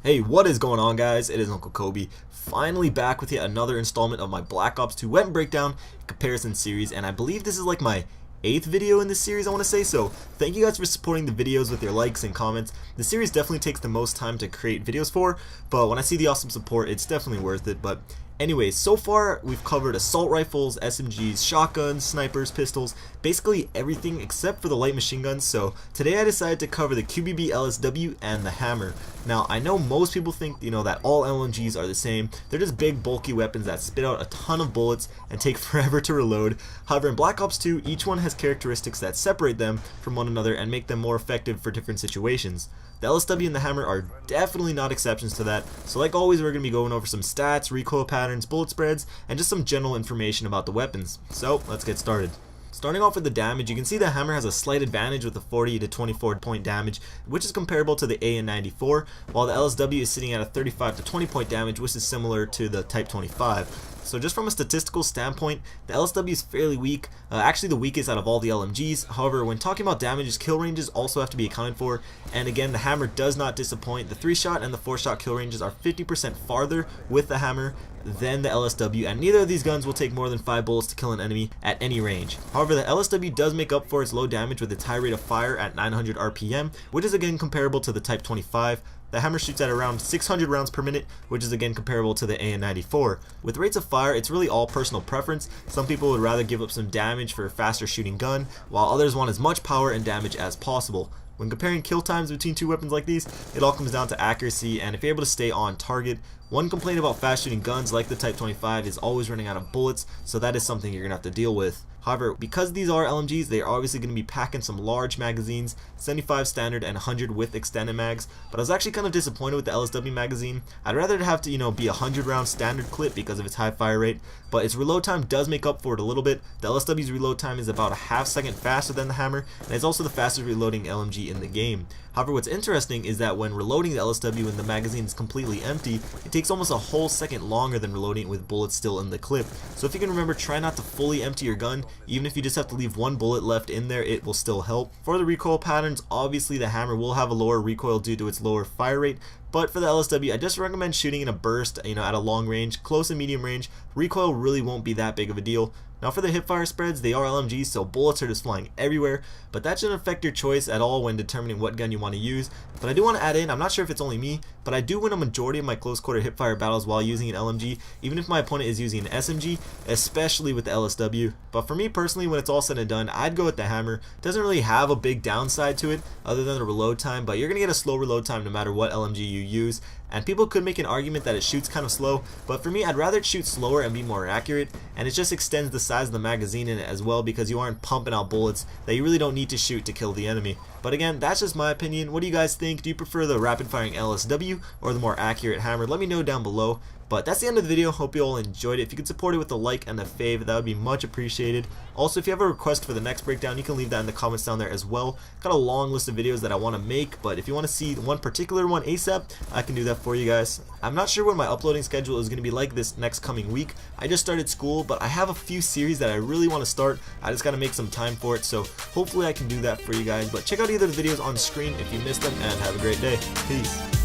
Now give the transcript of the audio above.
Hey, what is going on, guys? It is Uncle Kobe, finally back with yet another installment of my Black Ops 2 weapon breakdown comparison series, and I believe this is like my 8th video in this series, I want to say. So thank you guys for supporting the videos with your likes and comments. The series definitely takes the most time to create videos for, but when I see the awesome support, it's definitely worth it. But anyways, so far we've covered assault rifles, SMGs, shotguns, snipers, pistols, basically everything except for the light machine guns. So today I decided to cover the QBB, LSW, and the HAMR. Now I know most people think, that all LMGs are the same. They're just big bulky weapons that spit out a ton of bullets and take forever to reload. However, in Black Ops 2, each one has characteristics that separate them from one another and make them more effective for different situations. The LSW and the HAMR are definitely not exceptions to that, so like always we're going to be going over some stats, recoil patterns, bullet spreads, and just some general information about the weapons. So let's get started. Starting off with the damage, you can see the HAMR has a slight advantage with a 40 to 24 point damage, which is comparable to the AN94, while the LSW is sitting at a 35 to 20 point damage, which is similar to the Type 25. So just from a statistical standpoint, the LSW is fairly weak, actually the weakest out of all the LMGs. However, when talking about damages, kill ranges also have to be accounted for, and again, the HAMR does not disappoint. The 3-shot and the 4-shot kill ranges are 50% farther with the HAMR than the LSW, and neither of these guns will take more than 5 bullets to kill an enemy at any range. However, the LSW does make up for its low damage with its high rate of fire at 900 RPM, which is again comparable to the Type 25. The HAMR shoots at around 600 rounds per minute, which is again comparable to the AN94. With rates of fire, it's really all personal preference. Some people would rather give up some damage for a faster shooting gun, while others want as much power and damage as possible. When comparing kill times between two weapons like these, it all comes down to accuracy and if you're able to stay on target. One complaint about fast shooting guns like the Type 25 is always running out of bullets, so that is something you're going to have to deal with. However, because these are LMGs, they are obviously going to be packing some large magazines, 75 standard and 100 with extended mags, but I was actually kind of disappointed with the LSW magazine. I'd rather it have to, be a 100 round standard clip because of its high fire rate, but its reload time does make up for it a little bit. The LSW's reload time is about a half second faster than the HAMR, and it's also the fastest reloading LMG in the game. However, what's interesting is that when reloading the LSW when the magazine is completely empty, it takes almost a whole second longer than reloading it with bullets still in the clip. So if you can remember, try not to fully empty your gun. Even if you just have to leave one bullet left in there, it will still help. For the recoil patterns, obviously the HAMR will have a lower recoil due to its lower fire rate, but for the LSW, I just recommend shooting in a burst, at a long range. Close and medium range, recoil really won't be that big of a deal. Now for the hipfire spreads, they are LMGs, so bullets are just flying everywhere, but that shouldn't affect your choice at all when determining what gun you want to use. But I do want to add in, I'm not sure if it's only me, but I do win a majority of my close quarter hipfire battles while using an LMG, even if my opponent is using an SMG, especially with the LSW. But for me personally, when it's all said and done, I'd go with the HAMR. It doesn't really have a big downside to it other than the reload time, but you're going to get a slow reload time no matter what LMG you use. And people could make an argument that it shoots kind of slow, but for me, I'd rather it shoot slower and be more accurate, and it just extends the size of the magazine in it as well because you aren't pumping out bullets that you really don't need to shoot to kill the enemy. But again, that's just my opinion. What do you guys think? Do you prefer the rapid firing LSW or the more accurate HAMR? Let me know down below. But that's the end of the video. Hope you all enjoyed it. If you could support it with a like and a fave, that would be much appreciated. Also, if you have a request for the next breakdown, you can leave that in the comments down there as well. Got a long list of videos that I want to make, but if you want to see one particular one ASAP, I can do that for you guys. I'm not sure what my uploading schedule is going to be like this next coming week. I just started school, but I have a few series that I really want to start. I just got to make some time for it, so hopefully I can do that for you guys. But check out either of the videos on screen if you missed them, and have a great day. Peace.